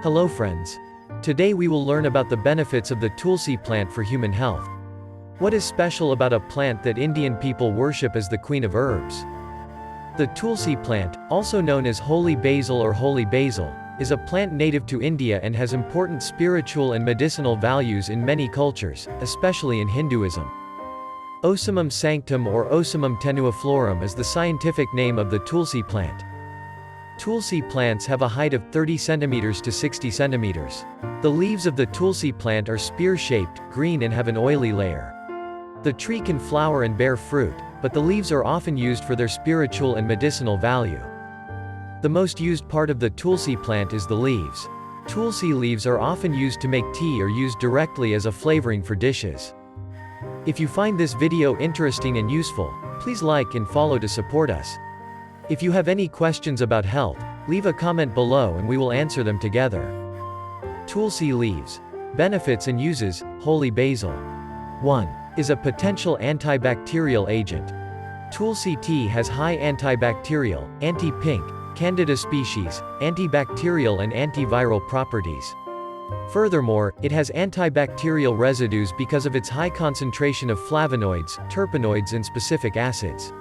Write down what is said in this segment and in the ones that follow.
Hello friends. Today we will learn about the benefits of the Tulsi plant for human health. What is special about a plant that Indian people worship as the queen of herbs? The Tulsi plant, also known as Holy Basil or Holy Basil, is a plant native to India and has important spiritual and medicinal values in many cultures, especially in Hinduism. Ocimum sanctum or Ocimum tenuiflorum is the scientific name of the Tulsi plant. Tulsi plants have a height of 30 cm to 60 cm. The leaves of the Tulsi plant are spear-shaped, green and have an oily layer. The tree can flower and bear fruit, but the leaves are often used for their spiritual and medicinal value. The most used part of the Tulsi plant is the leaves. Tulsi leaves are often used to make tea or used directly as a flavoring for dishes. If you find this video interesting and useful, please like and follow to support us. If you have any questions about health, leave a comment below and we will answer them together. Tulsi leaves. Benefits and uses. Holy Basil. 1. Is a potential antibacterial agent. Tulsi tea has high antibacterial, anti-pink, candida species, antibacterial and antiviral properties. Furthermore, it has antibacterial residues because of its high concentration of flavonoids, terpenoids and specific acids.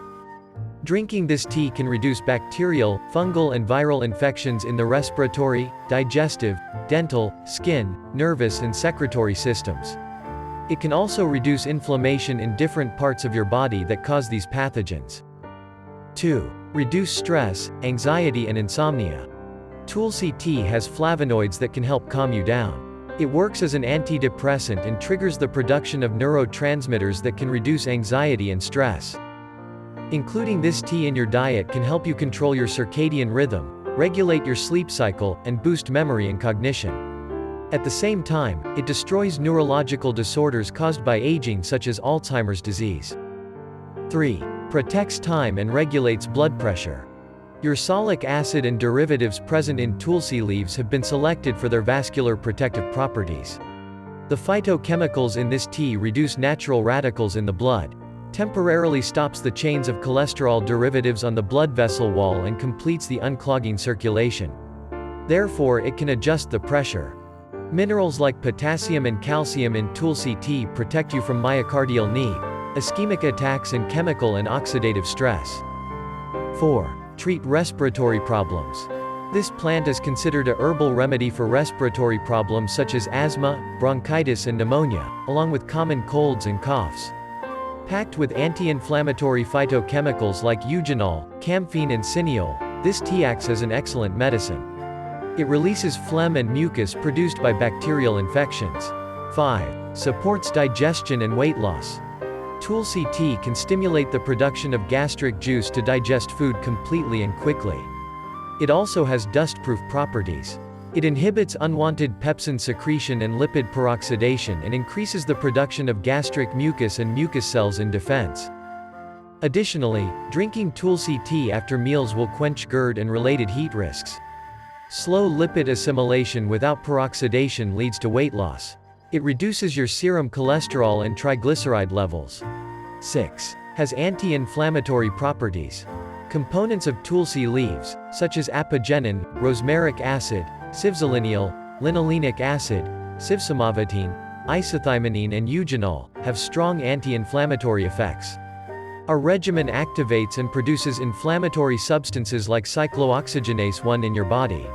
Drinking this tea can reduce bacterial, fungal and viral infections in the respiratory, digestive, dental, skin, nervous and secretory systems. It can also reduce inflammation in different parts of your body that cause these pathogens. 2. Reduce stress, anxiety and insomnia. Tulsi tea has flavonoids that can help calm you down. It works as an antidepressant and triggers the production of neurotransmitters that can reduce anxiety and stress. Including this tea in your diet can help you control your circadian rhythm, regulate your sleep cycle, and boost memory and cognition. At the same time, it destroys neurological disorders caused by aging such as Alzheimer's disease. 3. Protects time and regulates blood pressure. Ursolic acid and derivatives present in Tulsi leaves have been selected for their vascular protective properties. The phytochemicals in this tea reduce natural radicals in the blood, temporarily stops the chains of cholesterol derivatives on the blood vessel wall and completes the unclogging circulation. Therefore it can adjust the pressure. Minerals like potassium and calcium in Tulsi tea protect you from myocardial need, ischemic attacks and chemical and oxidative stress. 4. Treat respiratory problems. This plant is considered a herbal remedy for respiratory problems such as asthma, bronchitis and pneumonia, along with common colds and coughs. Packed with anti-inflammatory phytochemicals like eugenol, camphene and cineol, this tea acts as an excellent medicine. It releases phlegm and mucus produced by bacterial infections. 5. Supports digestion and weight loss. Tulsi tea can stimulate the production of gastric juice to digest food completely and quickly. It also has dust-proof properties. It inhibits unwanted pepsin secretion and lipid peroxidation and increases the production of gastric mucus and mucus cells in defense. Additionally, drinking Tulsi tea after meals will quench GERD and related heat risks. Slow lipid assimilation without peroxidation leads to weight loss. It reduces your serum cholesterol and triglyceride levels. 6. Has anti-inflammatory properties. Components of Tulsi leaves, such as apigenin, rosmaric acid, civzalinial, linolenic acid, civsamavatina, isothiamine and eugenol, have strong anti-inflammatory effects. Our regimen activates and produces inflammatory substances like cyclooxygenase 1 in your body.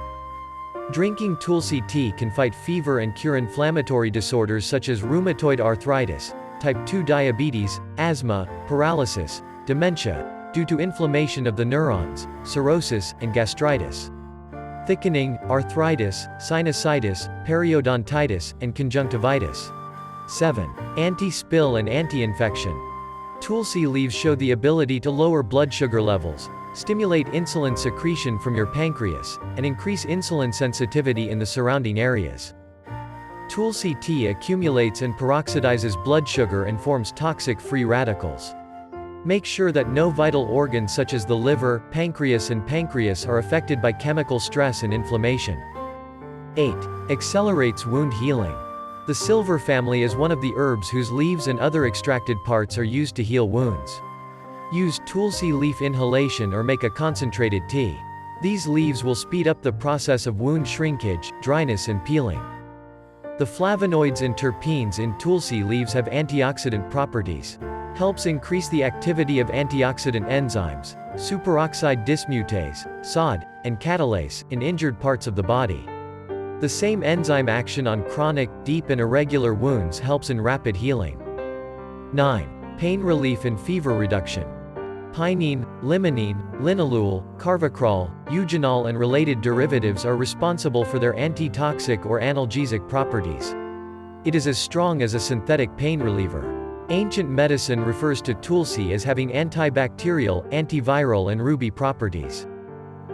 Drinking Tulsi tea can fight fever and cure inflammatory disorders such as rheumatoid arthritis, type 2 diabetes, asthma, paralysis, dementia, due to inflammation of the neurons, cirrhosis, and gastritis. Thickening, arthritis, sinusitis, periodontitis, and conjunctivitis. 7. Anti-spill and anti-infection. Tulsi leaves show the ability to lower blood sugar levels, stimulate insulin secretion from your pancreas, and increase insulin sensitivity in the surrounding areas. Tulsi tea accumulates and peroxidizes blood sugar and forms toxic free radicals. Make sure that no vital organs such as the liver, pancreas are affected by chemical stress and inflammation. 8. Accelerates wound healing. The silver family is one of the herbs whose leaves and other extracted parts are used to heal wounds. Use Tulsi leaf inhalation or make a concentrated tea. These leaves will speed up the process of wound shrinkage, dryness and peeling. The flavonoids and terpenes in Tulsi leaves have antioxidant properties. Helps increase the activity of antioxidant enzymes, superoxide dismutase, SOD, and catalase, in injured parts of the body. The same enzyme action on chronic, deep and irregular wounds helps in rapid healing. 9. Pain relief and fever reduction. Pinene, limonene, linalool, carvacrol, eugenol and related derivatives are responsible for their antitoxic or analgesic properties. It is as strong as a synthetic pain reliever. Ancient medicine refers to Tulsi as having antibacterial, antiviral and ruby properties.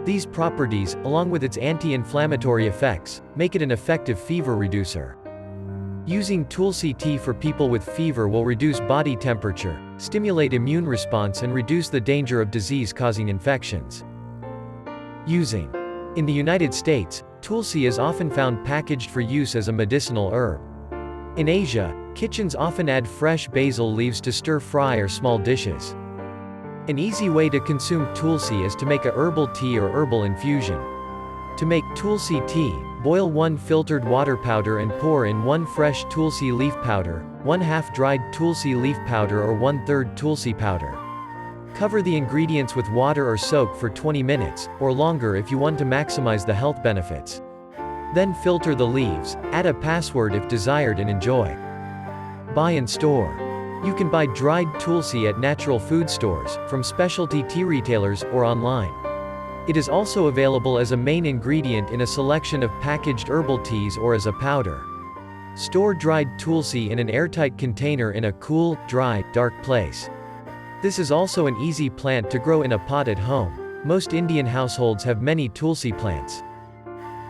These properties, along with its anti-inflammatory effects, make it an effective fever reducer. Using Tulsi tea for people with fever will reduce body temperature, stimulate immune response and reduce the danger of disease-causing infections. Using. In the United States, Tulsi is often found packaged for use as a medicinal herb. In Asia, kitchens often add fresh basil leaves to stir-fry or small dishes. An easy way to consume Tulsi is to make a herbal tea or herbal infusion. To make Tulsi tea, boil 1 filtered water powder and pour in 1 fresh Tulsi leaf powder, 1/2 dried Tulsi leaf powder or 1/3 Tulsi powder. Cover the ingredients with water or soak for 20 minutes, or longer if you want to maximize the health benefits. Then filter the leaves, add a password if desired and enjoy. Buy and store. You can buy dried Tulsi at natural food stores, from specialty tea retailers, or online. It is also available as a main ingredient in a selection of packaged herbal teas or as a powder. Store dried Tulsi in an airtight container in a cool, dry, dark place. This is also an easy plant to grow in a pot at home. Most Indian households have many Tulsi plants.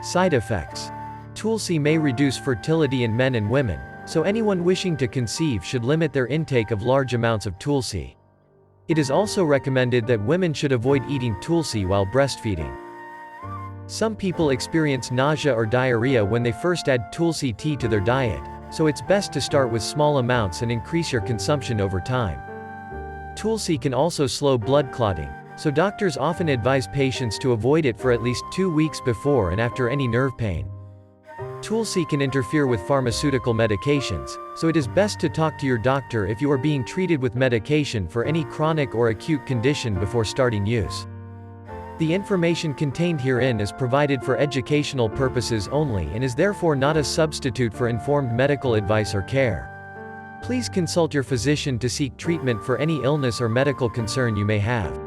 Side effects. Tulsi may reduce fertility in men and women, so anyone wishing to conceive should limit their intake of large amounts of Tulsi. It is also recommended that women should avoid eating Tulsi while breastfeeding. Some people experience nausea or diarrhea when they first add Tulsi tea to their diet, so it's best to start with small amounts and increase your consumption over time. Tulsi can also slow blood clotting, so doctors often advise patients to avoid it for at least 2 weeks before and after any nerve pain. Tulsi can interfere with pharmaceutical medications, so it is best to talk to your doctor if you are being treated with medication for any chronic or acute condition before starting use. The information contained herein is provided for educational purposes only and is therefore not a substitute for informed medical advice or care. Please consult your physician to seek treatment for any illness or medical concern you may have.